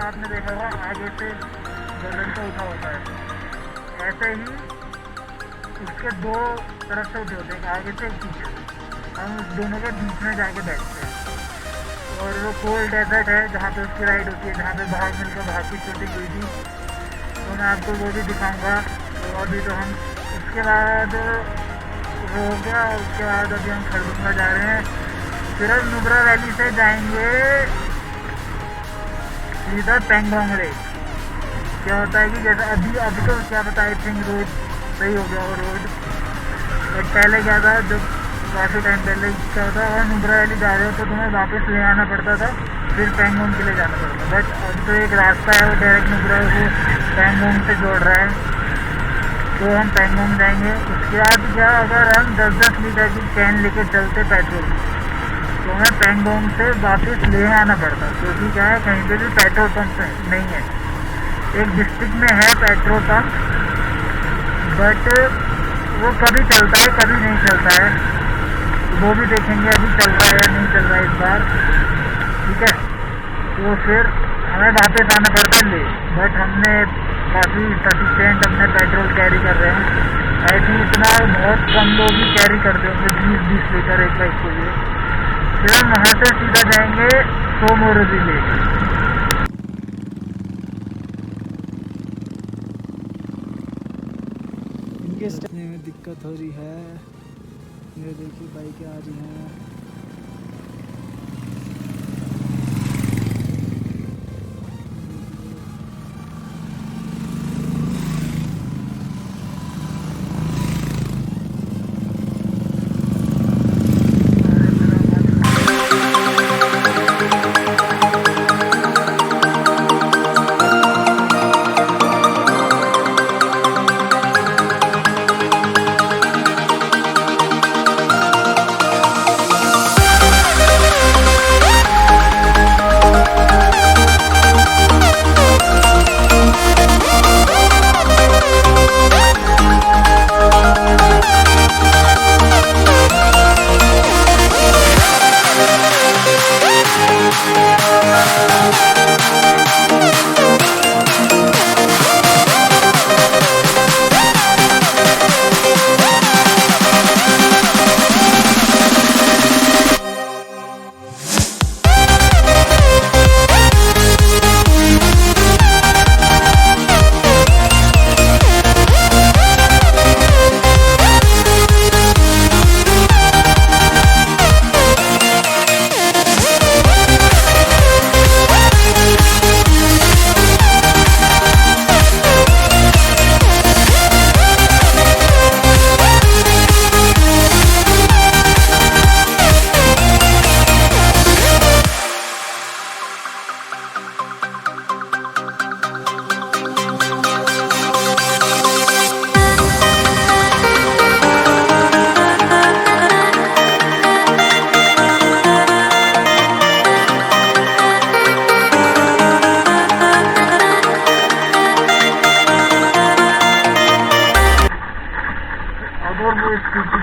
आपने देखा होगा आगे से गर्दन का उठा होता है, ऐसे ही उसके दो तरफ से उठे होते हैं, आगे से एक पीछे से। हम उस दोनों के बीच में जाके बैठते हैं और वो कोल्ड डेजर्ट है जहाँ पे उसकी राइड होती है, जहाँ पे भाग मिलकर भाग की शूटिंग हुई थी, तो मैं आपको वो भी दिखाऊंगा। तो अभी तो हम उसके बाद हो गया, उसके बाद अभी हम खरदुंगला जा रहे हैं। फिर हम नुब्रा वैली से जाएंगे सीधा पैंगोंग लेक। क्या होता है कि जैसे अभी तो क्या पता, आई थिंक रोड सही हो गया वो रोड, बट पहले क्या था, जब काफ़ी टाइम पहले क्या होता है, नुब्रा वैली जा रहे हो तो तुम्हें वापस ले आना पड़ता था, फिर पैंगोंग के लिए जाना पड़ता। बट अब तो एक रास्ता है, वो डायरेक्ट नुब्रा को पैंगोंग से जोड़ रहा है, तो हम पैंगोंग जाएंगे। उसके बाद क्या, अगर हम 10-10 लीटर की कैन लेके चलते पेट्रोल, तो हमें पैंगोंग से वापस ले आना पड़ता, क्योंकि क्या है, कहीं पे भी पेट्रोल पंप नहीं है। एक डिस्ट्रिक्ट में है पेट्रोल पंप, बट वो कभी चलता है कभी नहीं चलता है, वो भी देखेंगे अभी चल रहा है या नहीं चल रहा है इस बार, ठीक है। तो फिर हमें वापस आना पड़ता ले, बट हमने काफ़ी सफिशिएंट अपने पेट्रोल कैरी कर रहे हैं। आई थिंक इतना बहुत कम लोग ही कैरी करते होंगे, 20-20 लीटर एक बाइक के लिए। फिर हम वहाँ से सीधा जाएंगे मोटोरेबल लेक। इनके चलने में दिक्कत हो रही है, ये देखिए बाइकें आ रही हैं।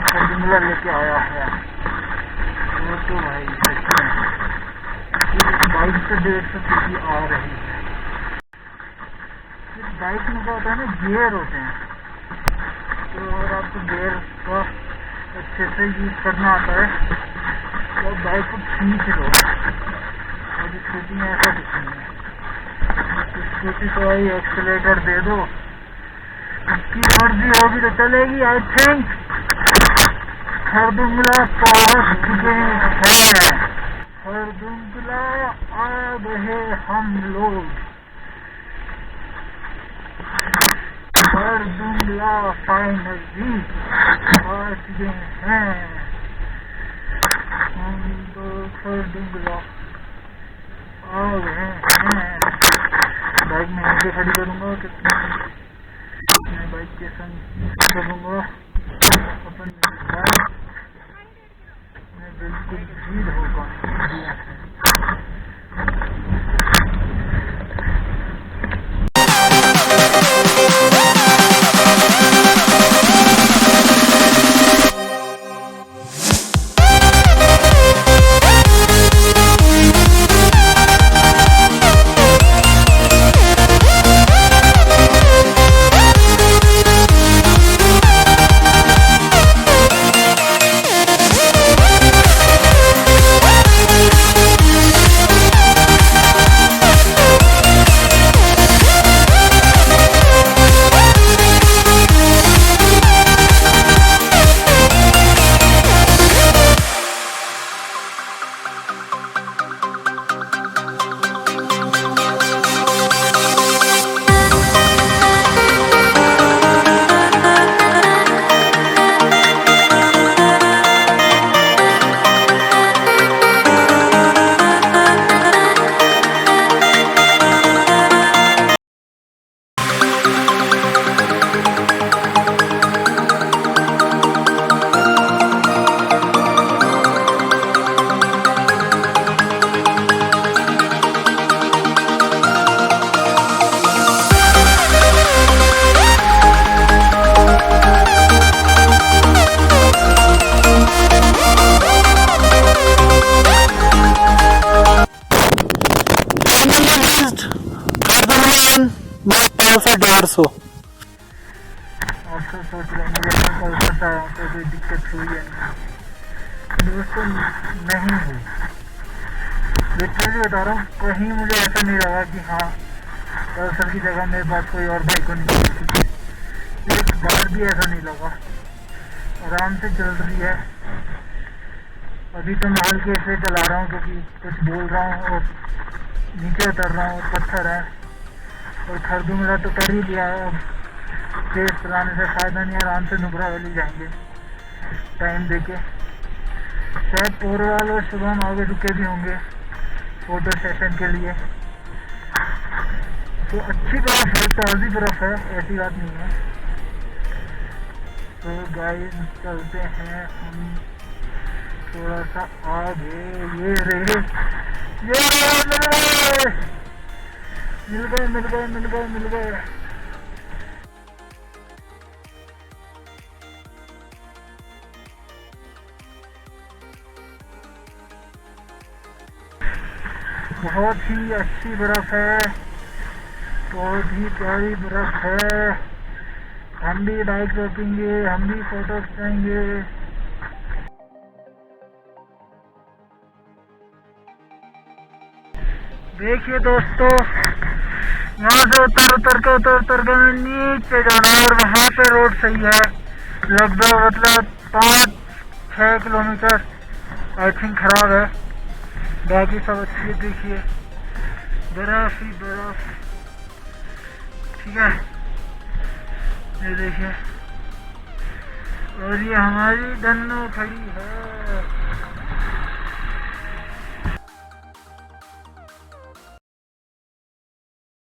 खरदुंगला लेके आया है वो तो भाई सच में बाइक से 150 सीसी आ रही है। इस बाइक में क्या होता है ना, गियर होते हैं, तो अगर आपको गियर का अच्छे से यूज करना आता है तो बाइक को खींच लो। और स्कूटी में ऐसा कुछ नहीं है, स्कूटी को आई एक्सीलेटर दे दो, उसकी मर्जी होगी तो चलेगी। आई थिंक खरदुंगला पहुंच चुके हैं, खरदुंगला आ गए हम लोग, खरदुंगला फाइनली पहुंच गए हैं हम लोग, खरदुंगला आ गए हैं। बाइक में यहीं पे खड़ी करूँगा, मैं बाइक के संग करूँगा अपन बाइक में बिल्कुल भीड़ होगा। बस 100 से 150। आपसे सोच रहे मुझे अपना कोलकाता तो कोई दिक्कत हुई है नहीं दोस्तों, नहीं हुई। लिटरली बता रहा हूँ, कहीं मुझे ऐसा नहीं लगा कि हाँ पल्सर की जगह मेरे पास कोई और बाइक होनी चाहिए। एक बार भी ऐसा नहीं लगा, आराम से चल रही है। अभी तो मैं हल्के से चला रहा हूँ क्योंकि कुछ बोल रहा हूँ और नीचे उतर रहा हूँ और पत्थर है और खरदुंगला तो कर ही लिया है। अब तेज चलाने से फायदा नहीं, आराम से नुब्रा वैली जाएंगे टाइम देके। शायद पोरवाल और शुभम आगे रुके भी होंगे फोटो सेशन के लिए। तो अच्छी बर्फ है, ताज़ी बर्फ है, ऐसी बात नहीं है। तो गाइस चलते हैं हम थोड़ा सा आगे। ये रहे, ये रहे, मिल गए मिल गए मिल गए मिल गए। बहुत ही अच्छी बर्फ है, बहुत ही प्यारी बर्फ है। हम भी बाइक रोकेंगे, हम भी फोटो खिंचाएंगे। देखिए दोस्तों, यहाँ से उतर के नीचे जाना है और वहाँ पे रोड सही है लगभग, मतलब 5-6 किलोमीटर आई थिंक खराब है, बाकी सब अच्छी है। देखिए बर्फ ही बर्फ, ठीक है, ये देखिए। और ये हमारी डन्नो खड़ी है।